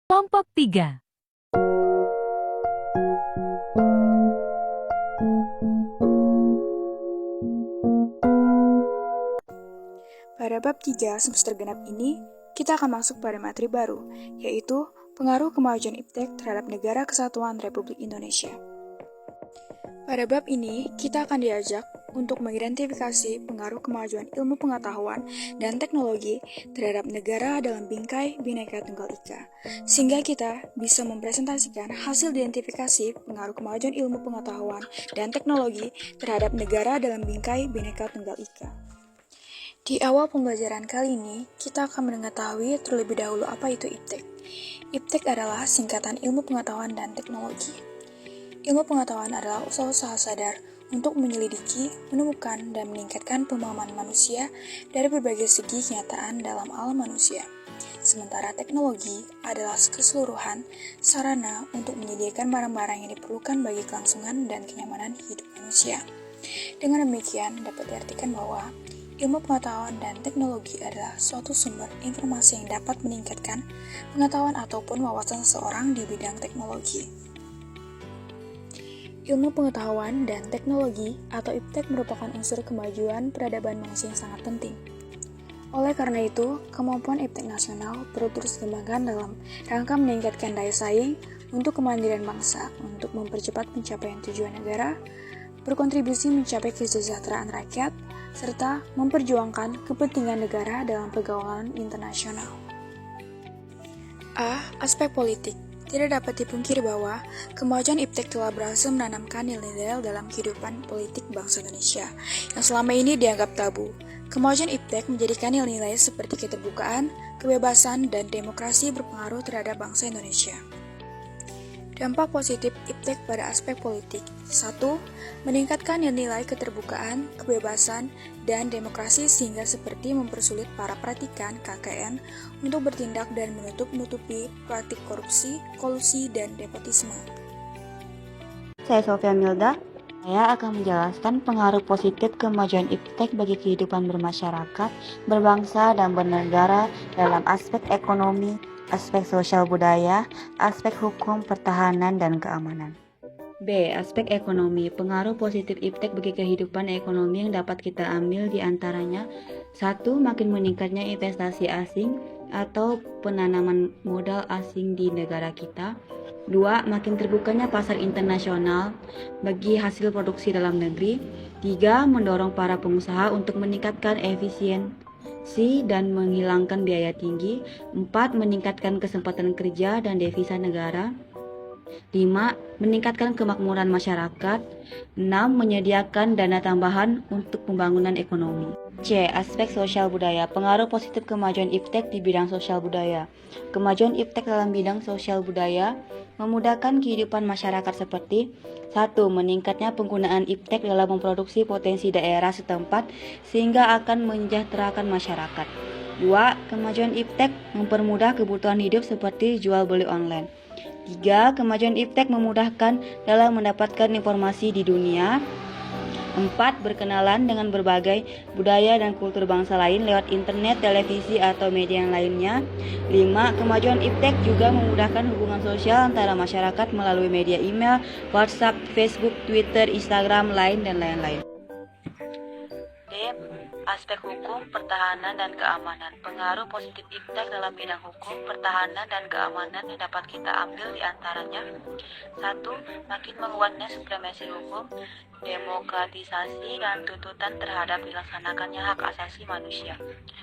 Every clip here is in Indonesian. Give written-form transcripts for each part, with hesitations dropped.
Kelompok 3. Pada bab 3 semester genap ini, kita akan masuk pada materi baru, yaitu pengaruh kemajuan iptek terhadap Negara Kesatuan Republik Indonesia. Pada bab ini, kita akan diajak untuk mengidentifikasi pengaruh kemajuan ilmu pengetahuan dan teknologi terhadap negara dalam bingkai Bhinneka Tunggal Ika, sehingga kita bisa mempresentasikan hasil identifikasi pengaruh kemajuan ilmu pengetahuan dan teknologi terhadap negara dalam bingkai Bhinneka Tunggal Ika. Di awal pembelajaran kali ini, kita akan mengetahui terlebih dahulu apa itu iptek. Iptek adalah singkatan ilmu pengetahuan dan teknologi. Ilmu pengetahuan adalah usaha-usaha sadar untuk menyelidiki, menemukan, dan meningkatkan pemahaman manusia dari berbagai segi kenyataan dalam alam manusia. Sementara teknologi adalah keseluruhan sarana untuk menyediakan barang-barang yang diperlukan bagi kelangsungan dan kenyamanan hidup manusia. Dengan demikian, dapat diartikan bahwa ilmu pengetahuan dan teknologi adalah suatu sumber informasi yang dapat meningkatkan pengetahuan ataupun wawasan seseorang di bidang teknologi. Ilmu pengetahuan dan teknologi atau iptek merupakan unsur kemajuan peradaban manusia yang sangat penting. Oleh karena itu, kemampuan iptek nasional perlu terus dikembangkan dalam rangka meningkatkan daya saing untuk kemandirian bangsa, untuk mempercepat pencapaian tujuan negara, berkontribusi mencapai kesejahteraan rakyat, serta memperjuangkan kepentingan negara dalam pergaulan internasional. Aspek politik. Tidak dapat dipungkiri bahwa kemajuan iptek telah berhasil menanamkan nilai-nilai dalam kehidupan politik bangsa Indonesia yang selama ini dianggap tabu. Kemajuan iptek menjadikan nilai-nilai seperti keterbukaan, kebebasan, dan demokrasi berpengaruh terhadap bangsa Indonesia. Dampak positif iptek pada aspek politik. 1. Meningkatkan nilai keterbukaan, kebebasan, dan demokrasi sehingga seperti mempersulit para praktikan KKN untuk bertindak dan menutup-nutupi praktik korupsi, kolusi, dan nepotisme. Saya Sofia Milda. Saya akan menjelaskan pengaruh positif kemajuan iptek bagi kehidupan bermasyarakat, berbangsa, dan bernegara dalam aspek ekonomi, aspek sosial budaya, aspek hukum, pertahanan, dan keamanan. B. Aspek ekonomi. Pengaruh positif iptek bagi kehidupan ekonomi yang dapat kita ambil di antaranya 1. Makin meningkatnya investasi asing atau penanaman modal asing di negara kita. 2. Makin terbukanya pasar internasional bagi hasil produksi dalam negeri. 3. Mendorong para pengusaha untuk meningkatkan efisiensi dan menghilangkan biaya tinggi. 4. Meningkatkan kesempatan kerja dan devisa negara. 5. Meningkatkan kemakmuran masyarakat. 6. Menyediakan dana tambahan untuk pembangunan ekonomi. C. Aspek sosial budaya. Pengaruh positif kemajuan iptek di bidang sosial budaya. Kemajuan iptek dalam bidang sosial budaya memudahkan kehidupan masyarakat seperti 1. Meningkatnya penggunaan iptek dalam memproduksi potensi daerah setempat sehingga akan mensejahterakan masyarakat. 2. Kemajuan iptek mempermudah kebutuhan hidup seperti jual beli online. 3. Kemajuan iptek memudahkan dalam mendapatkan informasi di dunia. 4. Berkenalan dengan berbagai budaya dan kultur bangsa lain lewat internet, televisi, atau media yang lainnya. 5. Kemajuan iptek juga memudahkan hubungan sosial antara masyarakat melalui media email, WhatsApp, Facebook, Twitter, Instagram, Line, dan lain-lain. D. Aspek hukum, pertahanan, dan keamanan. Pengaruh positif iptek dalam bidang hukum, pertahanan, dan keamanan yang dapat kita ambil di antaranya 1. Makin menguatnya supremasi hukum, demokratisasi, dan tuntutan terhadap dilaksanakannya hak asasi manusia.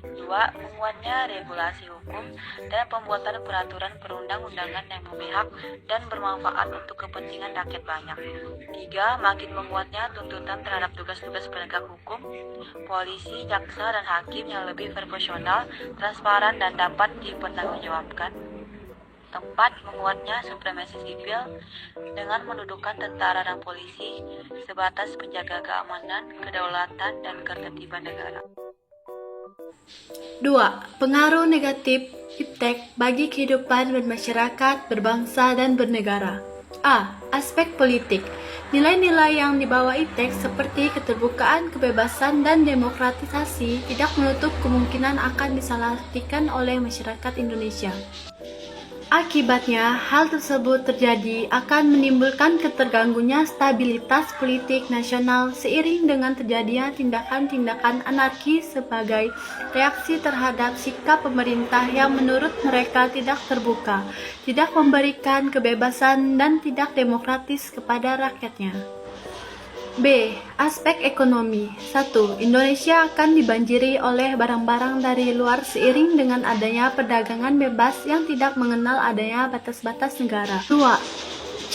2. Menguatnya regulasi hukum dan pembuatan peraturan perundang-undangan yang memihak dan bermanfaat untuk kepentingan rakyat banyak. 3. Makin menguatnya tuntutan terhadap tugas-tugas penegak hukum, polisi, jaksa, dan hakim yang lebih proporsional, transparan, dan dapat dipertanggungjawabkan. 4. Menguatnya supremasi sipil dengan mendudukan tentara dan polisi sebatas penjaga keamanan, kedaulatan, dan ketertiban negara. 2. Pengaruh negatif iptek bagi kehidupan bermasyarakat, berbangsa, dan bernegara. A. Aspek politik. Nilai-nilai yang dibawa iptek seperti keterbukaan, kebebasan, dan demokratisasi tidak menutup kemungkinan akan disalahartikan oleh masyarakat Indonesia. Akibatnya, hal tersebut terjadi akan menimbulkan keterganggunya stabilitas politik nasional seiring dengan terjadinya tindakan-tindakan anarki sebagai reaksi terhadap sikap pemerintah yang menurut mereka tidak terbuka, tidak memberikan kebebasan dan tidak demokratis kepada rakyatnya. B. Aspek ekonomi. 1. Indonesia akan dibanjiri oleh barang-barang dari luar seiring dengan adanya perdagangan bebas yang tidak mengenal adanya batas-batas negara. 2.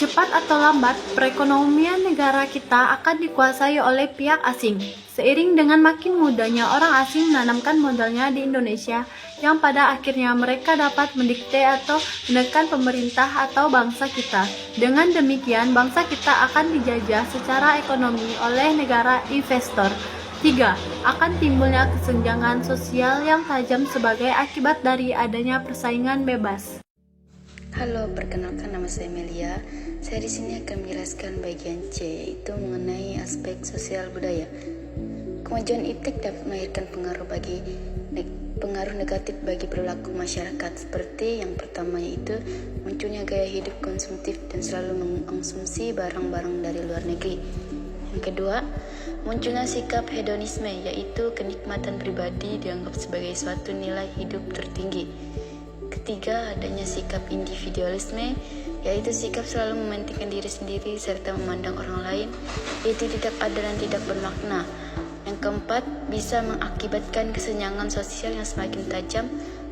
Cepat atau lambat, perekonomian negara kita akan dikuasai oleh pihak asing. Seiring dengan makin mudahnya orang asing menanamkan modalnya di Indonesia, yang pada akhirnya mereka dapat mendikte atau menekan pemerintah atau bangsa kita. Dengan demikian, bangsa kita akan dijajah secara ekonomi oleh negara investor. 3. Akan timbulnya kesenjangan sosial yang tajam sebagai akibat dari adanya persaingan bebas. Halo, perkenalkan nama saya Melia. Saya di sini akan menjelaskan bagian C, yaitu mengenai aspek sosial budaya. Kemajuan iptek dapat melahirkan pengaruh negatif bagi perilaku masyarakat, seperti yang pertama yaitu munculnya gaya hidup konsumtif dan selalu mengkonsumsi barang-barang dari luar negeri. Yang kedua, munculnya sikap hedonisme, yaitu kenikmatan pribadi dianggap sebagai suatu nilai hidup tertinggi. Ketiga, adanya sikap individualisme, yaitu sikap selalu mementingkan diri sendiri serta memandang orang lain itu tidak adil dan tidak bermakna. Yang keempat, bisa mengakibatkan kesenjangan sosial yang semakin tajam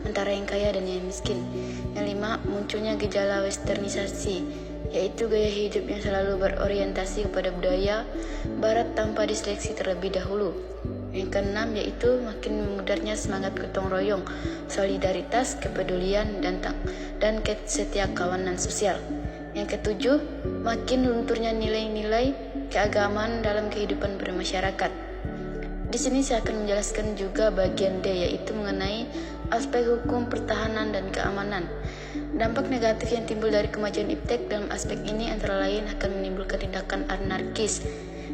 antara yang kaya dan yang miskin. Yang lima, munculnya gejala westernisasi, yaitu gaya hidup yang selalu berorientasi kepada budaya barat tanpa diseleksi terlebih dahulu. Yang keenam, yaitu makin memudarnya semangat gotong royong, solidaritas, kepedulian, dan kesetiakawanan sosial. Yang ketujuh, makin lunturnya nilai-nilai keagamaan dalam kehidupan bermasyarakat. Di sini saya akan menjelaskan juga bagian D, yaitu mengenai aspek hukum, pertahanan, dan keamanan. Dampak negatif yang timbul dari kemajuan iptek dalam aspek ini antara lain akan menimbulkan tindakan anarkis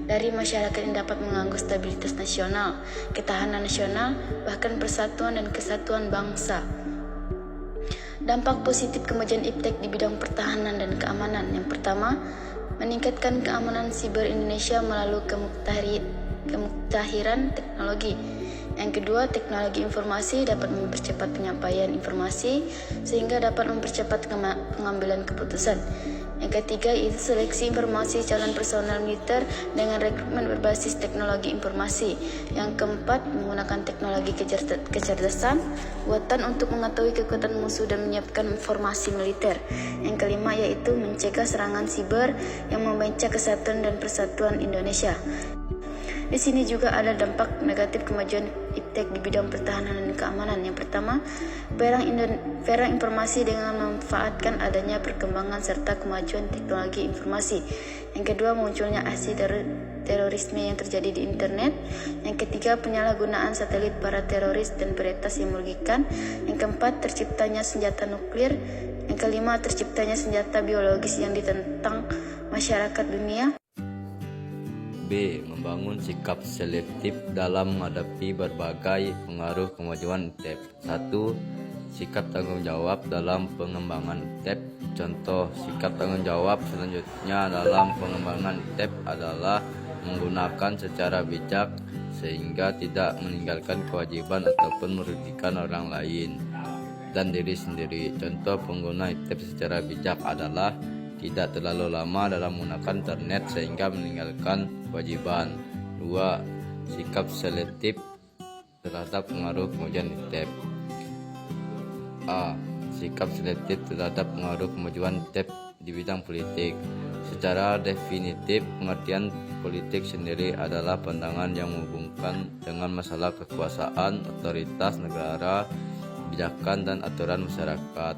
dari masyarakat yang dapat mengganggu stabilitas nasional, ketahanan nasional, bahkan persatuan dan kesatuan bangsa. Dampak positif kemajuan iptek di bidang pertahanan dan keamanan. Yang pertama, meningkatkan keamanan siber Indonesia melalui kemuktahiran teknologi. Yang kedua, teknologi informasi dapat mempercepat penyampaian informasi sehingga dapat mempercepat pengambilan keputusan. Yang ketiga, itu seleksi informasi calon personel militer dengan rekrutmen berbasis teknologi informasi. Yang keempat, menggunakan teknologi kecerdasan buatan untuk mengetahui kekuatan musuh dan menyiapkan informasi militer. Yang kelima, yaitu mencegah serangan siber yang memecah kesatuan dan persatuan Indonesia. Di sini juga ada dampak negatif kemajuan iptek di bidang pertahanan dan keamanan. Yang pertama, perang informasi dengan memanfaatkan adanya perkembangan serta kemajuan teknologi informasi. Yang kedua, munculnya aksi terorisme yang terjadi di internet. Yang ketiga, penyalahgunaan satelit para teroris dan peretas yang merugikan. Yang keempat, terciptanya senjata nuklir. Yang kelima, terciptanya senjata biologis yang ditentang masyarakat dunia. B. Membangun sikap selektif dalam menghadapi berbagai pengaruh kemajuan iptek. 1. Sikap tanggung jawab dalam pengembangan iptek. Contoh sikap tanggung jawab selanjutnya dalam pengembangan iptek adalah menggunakan secara bijak sehingga tidak meninggalkan kewajiban ataupun merugikan orang lain dan diri sendiri. Contoh pengguna iptek secara bijak adalah tidak terlalu lama dalam menggunakan internet sehingga meninggalkan kewajiban. 2. Sikap selektif terhadap pengaruh kemajuan iptek. A. Sikap selektif terhadap pengaruh kemajuan iptek di bidang politik. Secara definitif, pengertian politik sendiri adalah pandangan yang menghubungkan dengan masalah kekuasaan, otoritas negara, kebijakan, dan aturan masyarakat.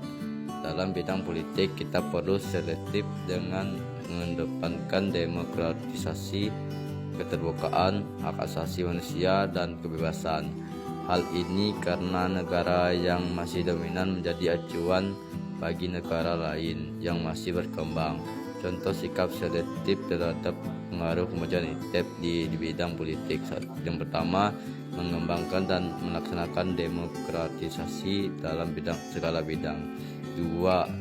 Dalam bidang politik, kita perlu selektif dengan mengedepankan demokratisasi, keterbukaan, hak asasi manusia, dan kebebasan. Hal ini karena negara yang masih dominan menjadi acuan bagi negara lain yang masih berkembang. Contoh sikap selektif terhadap pengaruh kemajuan iptek di bidang politik. Yang pertama, mengembangkan dan melaksanakan demokratisasi dalam segala bidang. 2.